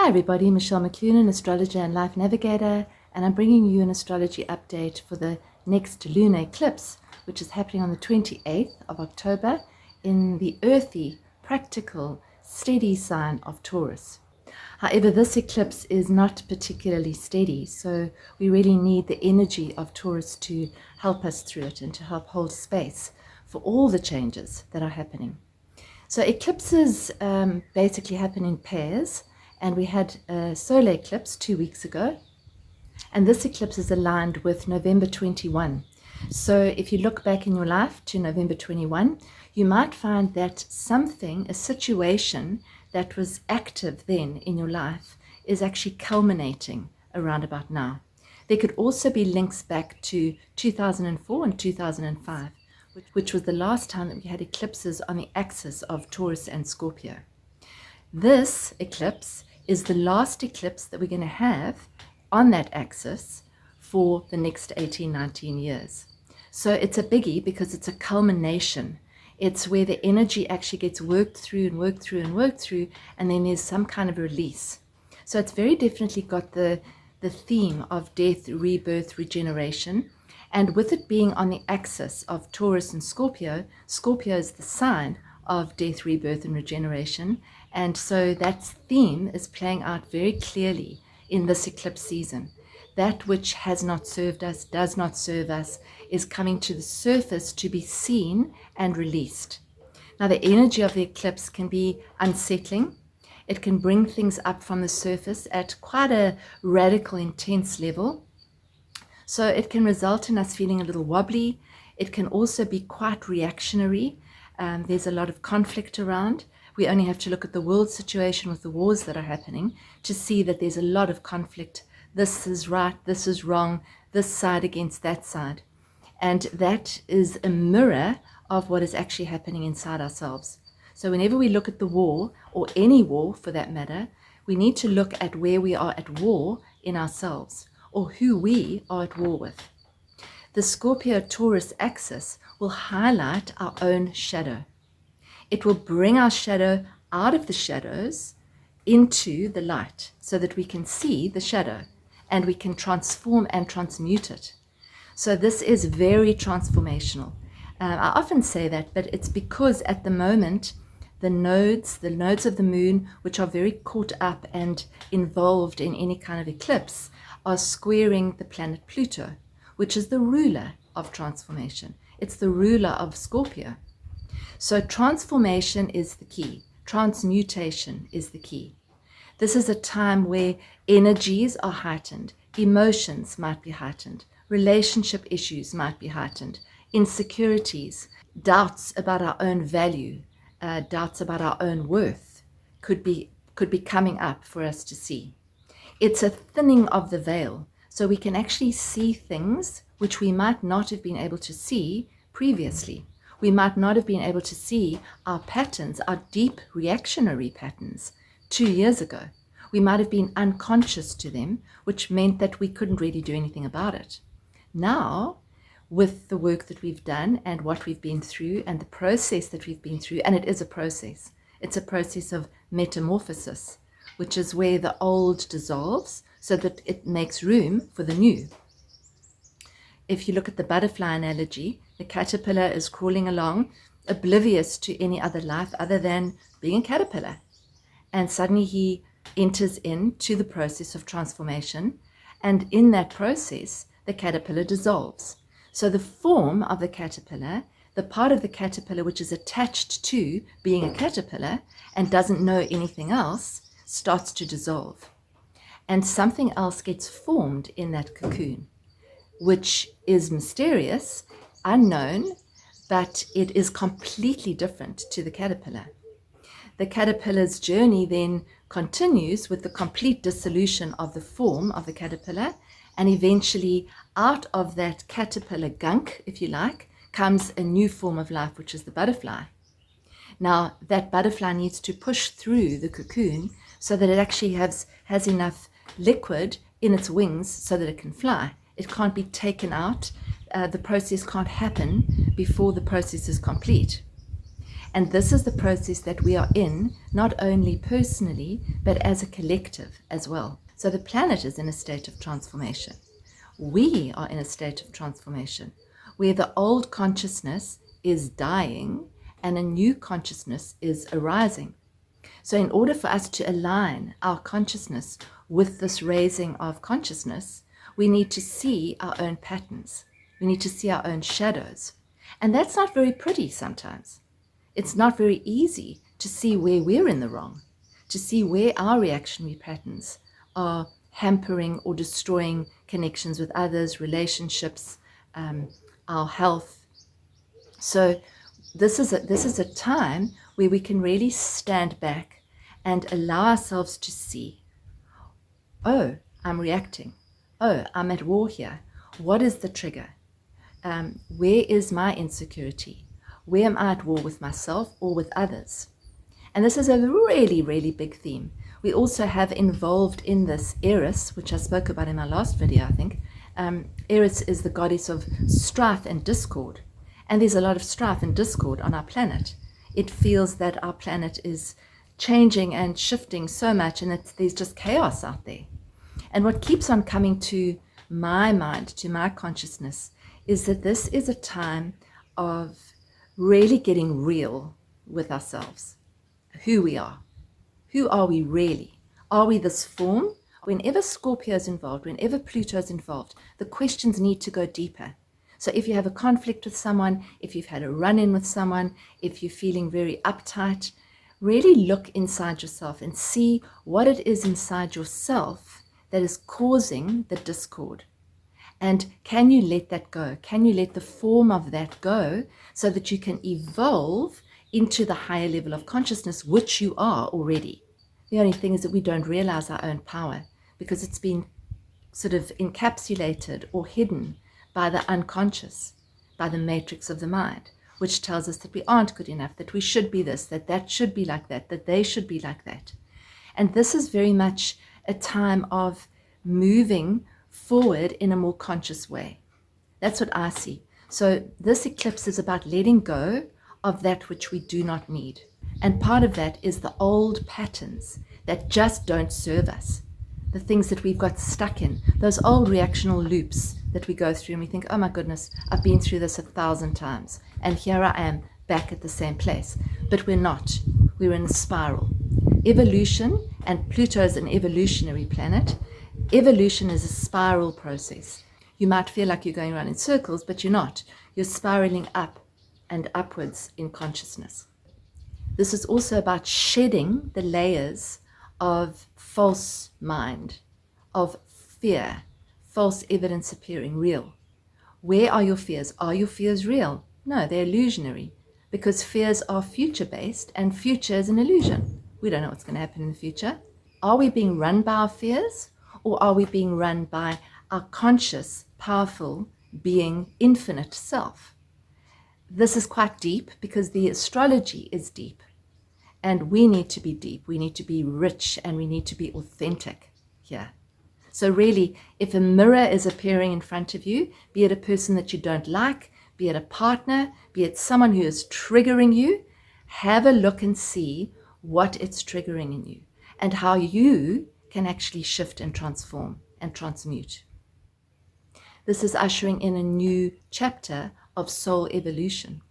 Hi everybody, Michelle McClunan, Astrologer and Life Navigator, and I'm bringing you an astrology update for the next lunar eclipse, which is happening on the 28th of October in the earthy, practical, steady sign of Taurus. However, this eclipse is not particularly steady, so we really need the energy of Taurus to help us through it and to help hold space for all the changes that are happening. So eclipses basically happen in pairs, and we had a solar eclipse 2 weeks ago, and this eclipse is aligned with November 21. So if you look back in your life to November 21, you might find that something, a situation that was active then in your life is actually culminating around about now. There could also be links back to 2004 and 2005, which was the last time that we had eclipses on the axis of Taurus and Scorpio. This eclipse is the last eclipse that we're going to have on that axis for the next 18-19 years. So it's a biggie because it's a culmination. It's where the energy actually gets worked through and worked through and worked through, and then there's some kind of release. So it's very definitely got the theme of death, rebirth, regeneration. And with it being on the axis of Taurus and Scorpio, Scorpio is the sign of death, rebirth, and regeneration. And so that theme is playing out very clearly in this eclipse season. That which has not served us, does not serve us, is coming to the surface to be seen and released. Now, the energy of the eclipse can be unsettling. It can bring things up from the surface at quite a radical, intense level. So it can result in us feeling a little wobbly. It can also be quite reactionary. There's a lot of conflict around. We only have to look at the world situation with the wars that are happening to see that there's a lot of conflict. This is right, this is wrong, this side against that side. And that is a mirror of what is actually happening inside ourselves. So whenever we look at the war, or any war for that matter, we need to look at where we are at war in ourselves, or who we are at war with. The Scorpio-Taurus axis will highlight our own shadow. It will bring our shadow out of the shadows into the light so that we can see the shadow and we can transform and transmute it. So this is very transformational. I often say that, but it's because at the moment, the nodes of the moon, which are very caught up and involved in any kind of eclipse, are squaring the planet Pluto, which is the ruler of transformation. It's the ruler of Scorpio. So transformation is the key. Transmutation is the key. This is a time where energies are heightened, emotions might be heightened, relationship issues might be heightened, insecurities, doubts about our own value, doubts about our own worth could be coming up for us to see. It's a thinning of the veil, so we can actually see things which we might not have been able to see previously. We might not have been able to see our patterns, our deep reactionary patterns 2 years ago. We might have been unconscious to them, which meant that we couldn't really do anything about it. Now, with the work that we've done and what we've been through and the process that we've been through, and it is a process. It's a process of metamorphosis, which is where the old dissolves so that it makes room for the new. If you look at the butterfly analogy, the caterpillar is crawling along, oblivious to any other life other than being a caterpillar. And suddenly he enters into the process of transformation. And in that process, the caterpillar dissolves. So the form of the caterpillar, the part of the caterpillar which is attached to being a caterpillar and doesn't know anything else, starts to dissolve. And something else gets formed in that cocoon, which is mysterious, unknown, but it is completely different to the caterpillar. The caterpillar's journey then continues with the complete dissolution of the form of the caterpillar, and eventually out of that caterpillar gunk, if you like, comes a new form of life, which is the butterfly. Now, that butterfly needs to push through the cocoon so that it actually has enough liquid in its wings so that it can fly. It can't be taken out. The process can't happen before the process is complete. And this is the process that we are in, not only personally, but as a collective as well. So the planet is in a state of transformation. We are in a state of transformation where the old consciousness is dying and a new consciousness is arising. So in order for us to align our consciousness with this raising of consciousness, we need to see our own patterns. We need to see our own shadows. And that's not very pretty sometimes. It's not very easy to see where we're in the wrong, to see where our reactionary patterns are hampering or destroying connections with others, relationships, our health. So this is a time where we can really stand back and allow ourselves to see, oh, I'm reacting. Oh, I'm at war here. What is the trigger? Where is my insecurity? Where am I at war with myself or with others? And this is a really, really big theme. We also have involved in this Eris, which I spoke about in my last video, I think. Eris is the goddess of strife and discord. And there's a lot of strife and discord on our planet. It feels that our planet is changing and shifting so much, and there's just chaos out there. And what keeps on coming to my mind, to my consciousness, is that this is a time of really getting real with ourselves, who we are. Who are we really? Are we this form? Whenever Scorpio is involved, whenever Pluto is involved, the questions need to go deeper. So if you have a conflict with someone, if you've had a run-in with someone, if you're feeling very uptight, really look inside yourself and see what it is inside yourself that is causing the discord. And can you let that go? Can you let the form of that go so that you can evolve into the higher level of consciousness, which you are already? The only thing is that we don't realize our own power because it's been sort of encapsulated or hidden by the unconscious, by the matrix of the mind, which tells us that we aren't good enough, that we should be this, that that should be like that they should be like that. And this is very much a time of moving forward in a more conscious way. That's what I see. So this eclipse is about letting go of that which we do not need. And part of that is the old patterns that just don't serve us. The things that we've got stuck in, those old reactional loops that we go through and we think, oh my goodness, I've been through this 1,000 times. And here I am back at the same place. But we're not. We're in a spiral. Evolution, and Pluto is an evolutionary planet. Evolution is a spiral process. You might feel like you're going around in circles, but you're not. You're spiraling up and upwards in consciousness. This is also about shedding the layers of false mind, of fear, false evidence appearing real. Where are your fears? Are your fears real? No, they're illusionary, because fears are future-based, and future is an illusion. We don't know what's going to happen in the future. Are we being run by our fears, or are we being run by our conscious, powerful being, infinite self? This is quite deep because the astrology is deep. And we need to be deep, we need to be rich, and we need to be authentic here. So really, if a mirror is appearing in front of you, be it a person that you don't like, be it a partner, be it someone who is triggering you, have a look and see what it's triggering in you and how you can actually shift and transform and transmute. This is ushering in a new chapter of soul evolution.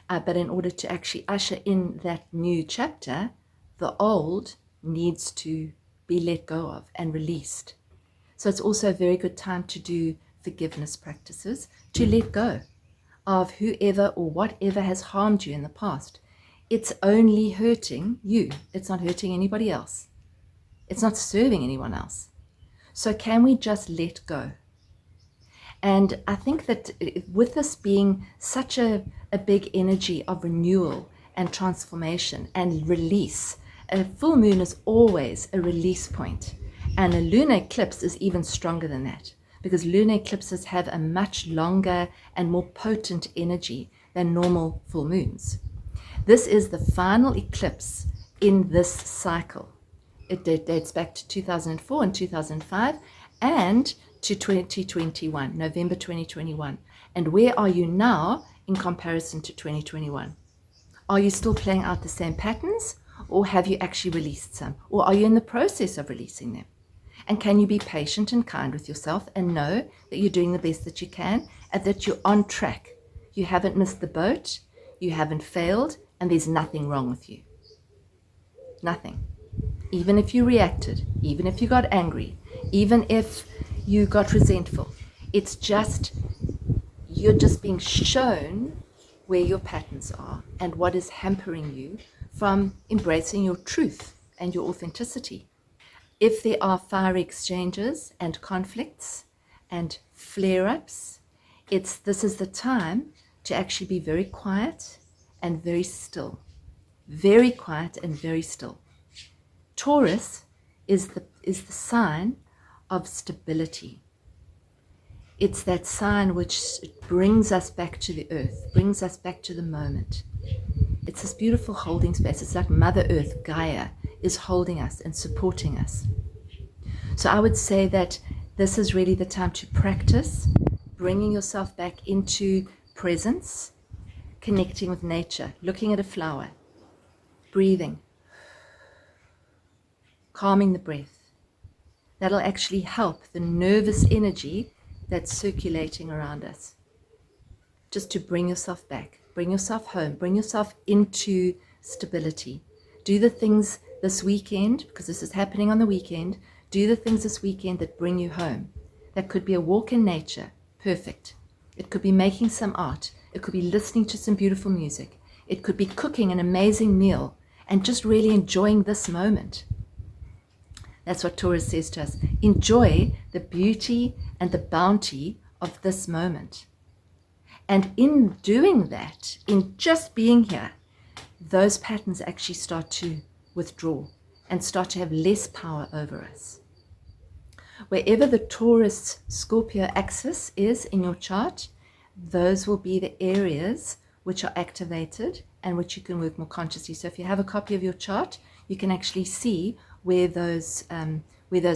But in order to actually usher in that new chapter, the old needs to be let go of and released. So it's also a very good time to do forgiveness practices, to let go of whoever or whatever has harmed you in the past. It's only hurting you. It's not hurting anybody else. It's not serving anyone else. So can we just let go? And I think that with this being such a big energy of renewal and transformation and release, a full moon is always a release point. And a lunar eclipse is even stronger than that, because lunar eclipses have a much longer and more potent energy than normal full moons. This is the final eclipse in this cycle. It dates back to 2004 and 2005 and to 2021, November 2021. And where are you now in comparison to 2021? Are you still playing out the same patterns, or have you actually released some? Or are you in the process of releasing them? And can you be patient and kind with yourself and know that you're doing the best that you can and that you're on track? You haven't missed the boat, you haven't failed, and there's nothing wrong with you. Nothing. Even if you reacted, even if you got angry, even if you got resentful, it's just, you're just being shown where your patterns are and what is hampering you from embracing your truth and your authenticity. If there are fiery exchanges and conflicts and flare-ups, this is the time to actually be very quiet and very still. Very quiet and very still. Taurus is the sign of stability. It's that sign which brings us back to the earth, brings us back to the moment. It's this beautiful holding space. It's like Mother Earth, Gaia, is holding us and supporting us. So I would say that this is really the time to practice bringing yourself back into presence, connecting with nature, looking at a flower, breathing, calming the breath. That'll actually help the nervous energy that's circulating around us. Just to bring yourself back, bring yourself home, bring yourself into stability. Do the things this weekend, because this is happening on the weekend, do the things this weekend that bring you home. That could be a walk in nature, perfect. It could be making some art. It could be listening to some beautiful music. It could be cooking an amazing meal and just really enjoying this moment. That's what Taurus says to us. Enjoy the beauty and the bounty of this moment. And in doing that, in just being here, those patterns actually start to withdraw and start to have less power over us. Wherever the Taurus-Scorpio axis is in your chart, those will be the areas which are activated and which you can work more consciously. So if you have a copy of your chart, you can actually see where those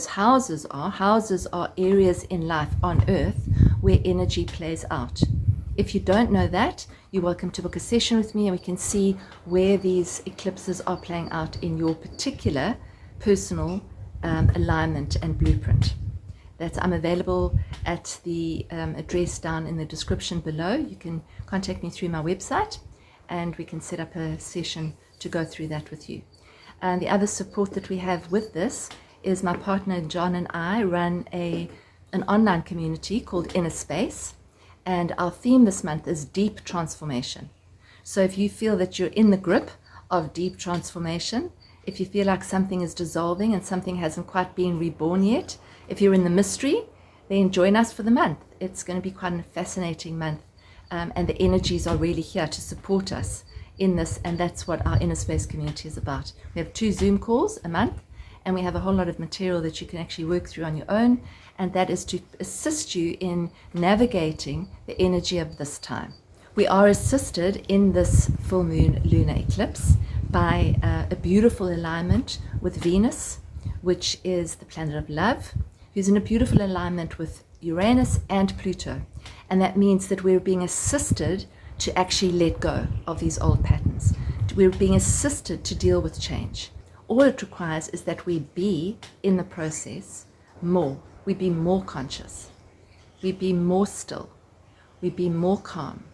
houses are. Houses are areas in life on Earth where energy plays out. If you don't know that, you're welcome to book a session with me and we can see where these eclipses are playing out in your particular personal alignment and blueprint. I'm available at the address down in the description below. You can contact me through my website and we can set up a session to go through that with you. And the other support that we have with this is my partner John and I run an online community called Inner Space, and our theme this month is deep transformation. So if you feel that you're in the grip of deep transformation, if you feel like something is dissolving and something hasn't quite been reborn yet, if you're in the mystery, then join us for the month. It's going to be quite a fascinating month, and the energies are really here to support us in this, and that's what our Inner Space community is about. We have 2 Zoom calls a month, and we have a whole lot of material that you can actually work through on your own, and that is to assist you in navigating the energy of this time. We are assisted in this full moon lunar eclipse by a beautiful alignment with Venus, which is the planet of love, who's in a beautiful alignment with Uranus and Pluto. And that means that we're being assisted to actually let go of these old patterns. We're being assisted to deal with change. All it requires is that we be in the process more. We be more conscious. We be more still. We be more calm,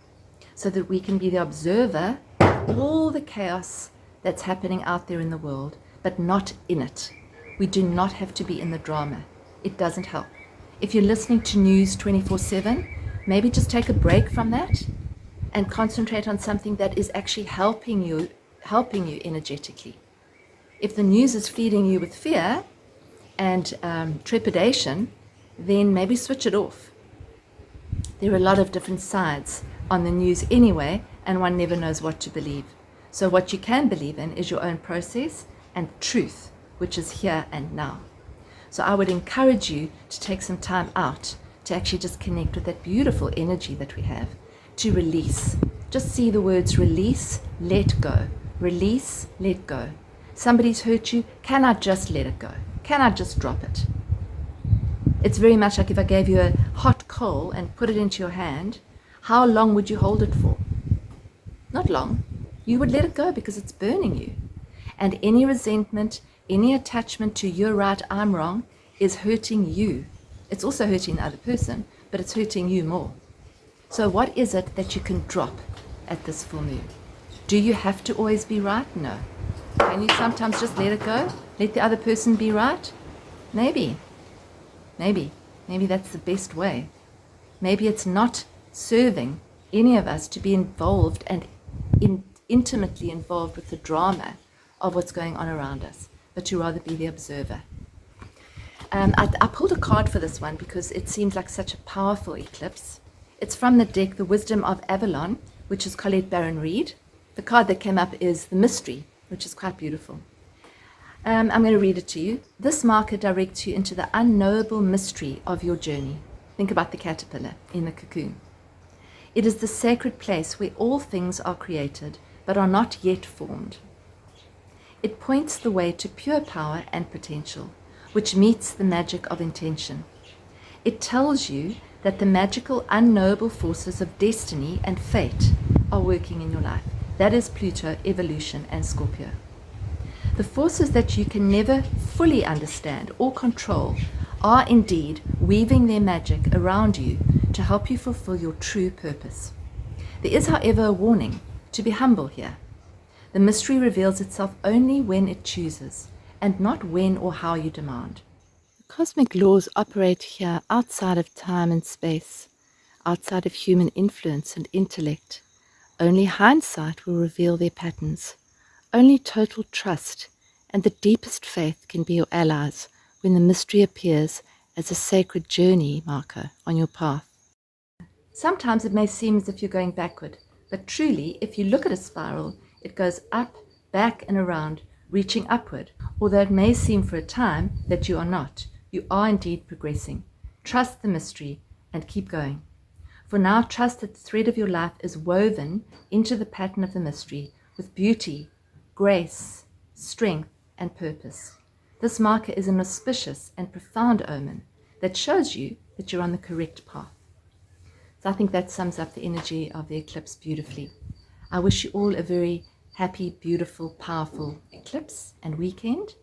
so that we can be the observer of all the chaos that's happening out there in the world, but not in it. We do not have to be in the drama. It doesn't help. If you're listening to news 24/7, maybe just take a break from that and concentrate on something that is actually helping you energetically. If the news is feeding you with fear and trepidation, then maybe switch it off. There are a lot of different sides on the news anyway, and one never knows what to believe. So what you can believe in is your own process and truth, which is here and now. So I would encourage you to take some time out to actually just connect with that beautiful energy that we have, to release. Just see the words release, let go. Release, let go. Somebody's hurt you, can I just let it go? Can I just drop it? It's very much like if I gave you a hot coal and put it into your hand, how long would you hold it for? Not long. you would let it go because it's burning you. And any resentment, any attachment to you're right, I'm wrong, is hurting you. It's also hurting the other person, but it's hurting you more. So what is it that you can drop at this full moon? Do you have to always be right? No. Can you sometimes just let it go? Let the other person be right? Maybe that's the best way. Maybe it's not serving any of us to be involved and intimately involved with the drama of what's going on around us, but to rather be the observer. I pulled a card for this one because it seems like such a powerful eclipse. It's from the deck, The Wisdom of Avalon, which is Colette Baron Reid. The card that came up is The Mystery, which is quite beautiful. I'm going to read it to you. This marker directs you into the unknowable mystery of your journey. Think about the caterpillar in the cocoon. It is the sacred place where all things are created, but are not yet formed. It points the way to pure power and potential, which meets the magic of intention. It tells you that the magical, unknowable forces of destiny and fate are working in your life. That is Pluto, evolution, and Scorpio. The forces that you can never fully understand or control are indeed weaving their magic around you to help you fulfill your true purpose. There is, however, a warning to be humble here. The mystery reveals itself only when it chooses, and not when or how you demand. The cosmic laws operate here outside of time and space, outside of human influence and intellect. Only hindsight will reveal their patterns. Only total trust and the deepest faith can be your allies when the mystery appears as a sacred journey marker on your path. Sometimes it may seem as if you're going backward, but truly, if you look at a spiral, it goes up, back, and around, reaching upward. Although it may seem for a time that you are not, you are indeed progressing. Trust the mystery and keep going. For now, trust that the thread of your life is woven into the pattern of the mystery with beauty, grace, strength, and purpose. This marker is an auspicious and profound omen that shows you that you're on the correct path. So I think that sums up the energy of the eclipse beautifully. I wish you all a very happy, beautiful, powerful eclipse and weekend,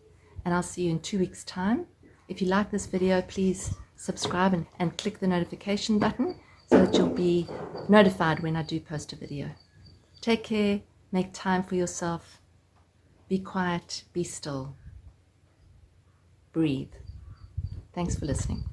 and I'll see you in 2 weeks' time. If you like this video, please subscribe and click the notification button so that you'll be notified when I do post a video. Take care, make time for yourself, be quiet, be still, breathe. Thanks for listening.